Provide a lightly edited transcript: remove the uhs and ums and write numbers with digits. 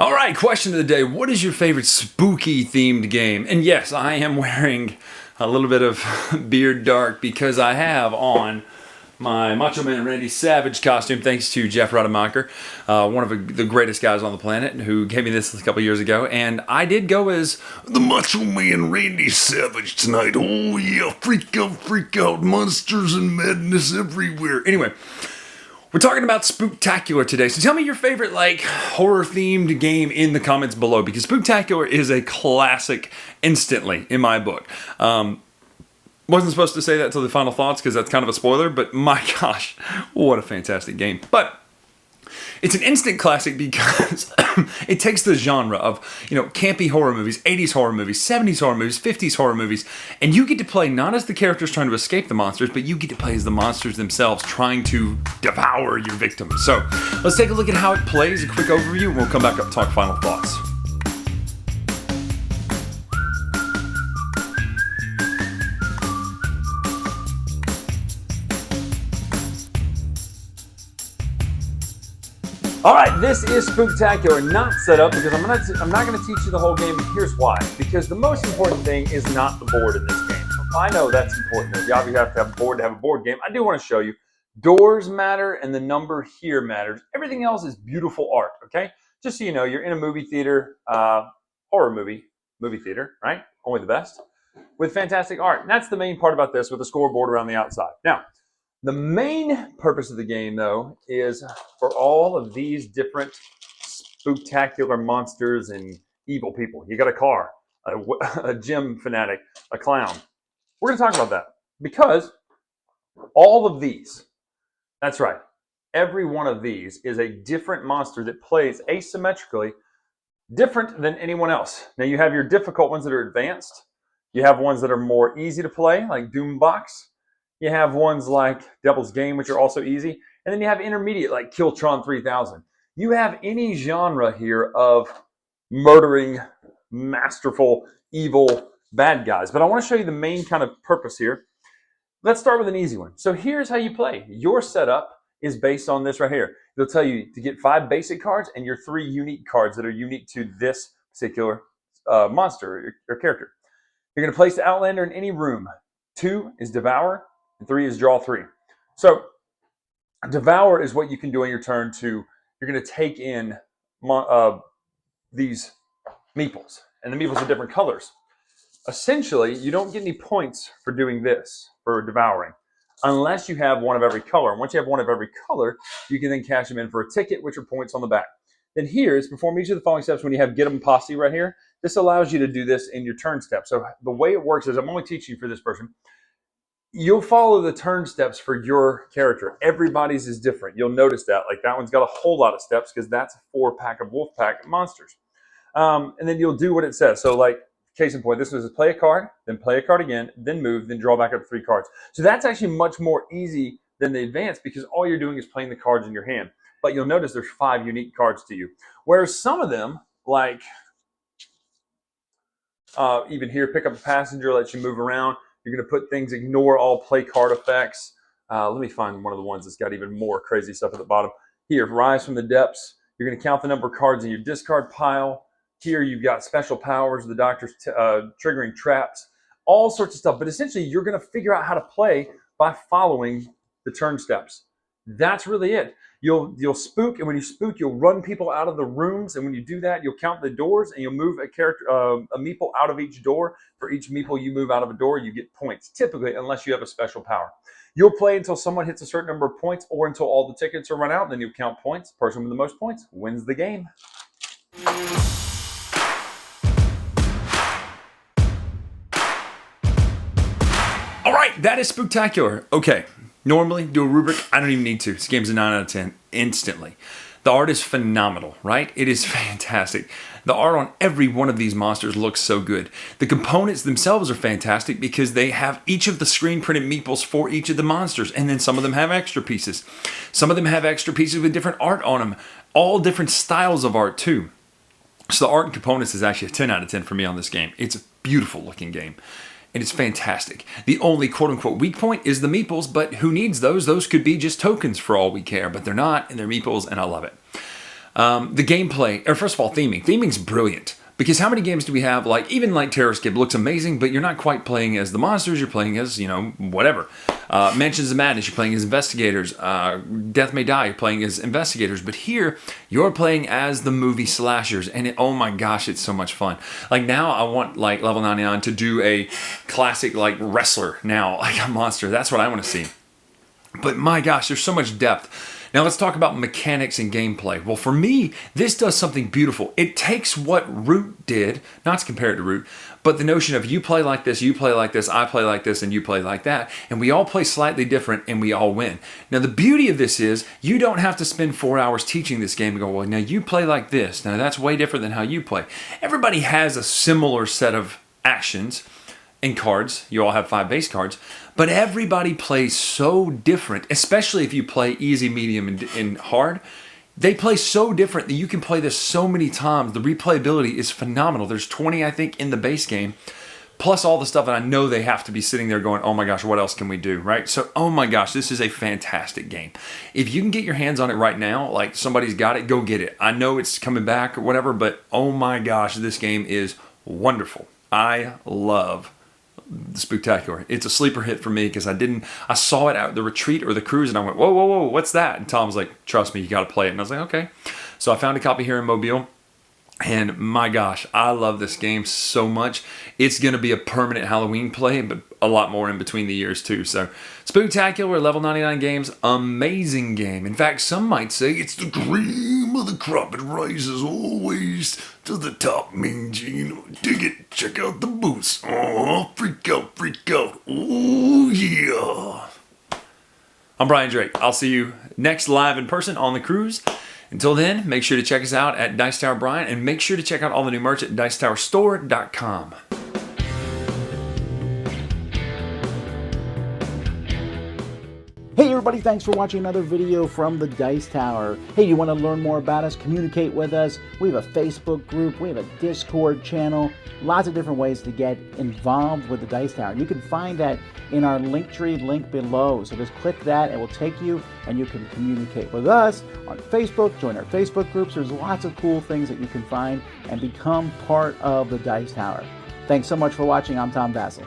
All right, question of the day. What is your favorite spooky themed game? And yes, I am wearing a little bit of Beard Dark because I have on my Macho Man Randy Savage costume, thanks to Jeff Rademacher, one of the greatest guys on the planet, who gave me this a couple years ago. And I did go as the Macho Man Randy Savage tonight. Oh yeah, freak out, monsters and madness everywhere. Anyway, we're talking about Spooktacular today, so tell me your favorite horror-themed game in the comments below, because Spooktacular is a classic instantly in my book. Wasn't supposed to say that till the final thoughts because that's kind of a spoiler, but my gosh, what a fantastic game. But it's an instant classic because it takes the genre of, campy horror movies, 80s horror movies, 70s horror movies, 50s horror movies, and you get to play not as the characters trying to escape the monsters, but you get to play as the monsters themselves trying to devour your victims. So let's take a look at how it plays, a quick overview, and we'll come back up and talk final thoughts. All right, this is Spooktacular, not set up because I'm not going to teach you the whole game, and here's why. Because the most important thing is not the board in this game. I know that's important. You obviously have to have a board to have a board game. I do want to show you. Doors matter and the number here matters. Everything else is beautiful art, okay? Just so you know, you're in a movie theater, horror movie theater, right? Only the best, with fantastic art. And that's the main part about this, with a scoreboard around the outside. Now, the main purpose of the game, though, is for all of these different spooktacular monsters and evil people. You got a car, a gym fanatic, a clown. We're going to talk about that because all of these, that's right, every one of these is a different monster that plays asymmetrically different than anyone else. Now, you have your difficult ones that are advanced. You have ones that are more easy to play, like Doombox. You have ones like Devil's Game, which are also easy. And then you have intermediate, like Killtron 3000. You have any genre here of murdering, masterful, evil bad guys. But I want to show you the main kind of purpose here. Let's start with an easy one. So here's how you play. Your setup is based on this right here. They'll tell you to get 5 basic cards and your 3 unique cards that are unique to this particular monster or character. You're going to place the Outlander in any room. 2 is Devour. 3 is draw 3. So devour is what you can do on your turn to, you're going to take in these meeples. And the meeples are different colors. Essentially, you don't get any points for doing this, for devouring, unless you have one of every color. And once you have one of every color, you can then cash them in for a ticket, which are points on the back. Then here is perform each of the following steps when you have get 'em posse right here. This allows you to do this in your turn step. So the way it works is, I'm only teaching you for this person. You'll follow the turn steps for your character. Everybody's is different. You'll notice that. Like that one's got a whole lot of steps because that's a 4-pack of wolf pack monsters. And then you'll do what it says. So like, case in point, this was play a card, then play a card again, then move, then draw back up 3 cards. So that's actually much more easy than the advanced because all you're doing is playing the cards in your hand. But you'll notice there's 5 unique cards to you. Whereas some of them, like even here, pick up a passenger, lets you move around. You're going to put things, ignore all play card effects. Let me find one of the ones that's got even more crazy stuff at the bottom. Here, rise from the depths. You're going to count the number of cards in your discard pile. Here, you've got special powers, the doctor's triggering traps, all sorts of stuff. But essentially, you're going to figure out how to play by following the turn steps. That's really it. You'll spook, and when you spook, you'll run people out of the rooms. And when you do that, you'll count the doors, and you'll move a character, a meeple out of each door. For each meeple you move out of a door, you get points, typically, unless you have a special power. You'll play until someone hits a certain number of points, or until all the tickets are run out. Then you'll count points. Person with the most points wins the game. All right, that is Spooktacular. Okay. Normally, do a rubric. I don't even need to. This game's a 9 out of 10 instantly. The art is phenomenal, right? It is fantastic. The art on every one of these monsters looks so good. The components themselves are fantastic because they have each of the screen printed meeples for each of the monsters. And then some of them have extra pieces. Some of them have extra pieces with different art on them. All different styles of art too. So the art and components is actually a 10 out of 10 for me on this game. It's a beautiful looking game. And it's fantastic. The only quote-unquote weak point is the meeples, but who needs those? Those could be just tokens for all we care, but they're not, and they're meeples, and I love it. The gameplay, or first of all, theming. Theming's brilliant. Because how many games do we have, like, even like Terror Skip looks amazing, but you're not quite playing as the monsters, you're playing as, you know, whatever. Mansions of Madness, you're playing as investigators. Death May Die, you're playing as investigators. But here, you're playing as the movie slashers, and oh my gosh, it's so much fun. Like, now I want, like, level 99 to do a classic, like, wrestler now, like a monster. That's what I want to see. But my gosh, there's so much depth. Now let's talk about mechanics and gameplay. Well, for me, this does something beautiful. It takes what Root did, not to compare it to Root, but the notion of you play like this, you play like this, I play like this, and you play like that, and we all play slightly different, and we all win. Now the beauty of this is, you don't have to spend 4 hours teaching this game and go, well, now you play like this. Now that's way different than how you play. Everybody has a similar set of actions and cards. You all have 5 base cards. But everybody plays so different, especially if you play easy, medium, and hard. They play so different that you can play this so many times. The replayability is phenomenal. There's 20, I think, in the base game, plus all the stuff that I know they have to be sitting there going, oh my gosh, what else can we do, right? So, oh my gosh, this is a fantastic game. If you can get your hands on it right now, like somebody's got it, go get it. I know it's coming back or whatever, but oh my gosh, this game is wonderful. I love Spooktacular. It's a sleeper hit for me because I saw it at the retreat or the cruise and I went, whoa, whoa, whoa, what's that? And Tom was like, trust me, you got to play it. And I was like, okay. So I found a copy here in Mobile. And my gosh, I love this game so much. It's going to be a permanent Halloween play, but a lot more in between the years too. So Spooktacular, level 99 games, amazing game. In fact, some might say it's the cream of the crop. It rises always to the top, Mean Gene. Dig it, check out the boots. Oh, freak out, freak out. Oh, yeah. I'm Brian Drake. I'll see you next live in person on the cruise. Until then, make sure to check us out at Dice Tower Bryan, and make sure to check out all the new merch at dicetowerstore.com. Hey everybody, thanks for watching another video from the Dice Tower. Hey, you want to learn more about us, communicate with us? We have a Facebook group, we have a Discord channel, lots of different ways to get involved with the Dice Tower. You can find that in our Linktree link below. So just click that, it will take you and you can communicate with us on Facebook, join our Facebook groups. There's lots of cool things that you can find and become part of the Dice Tower. Thanks so much for watching. I'm Tom Bassel.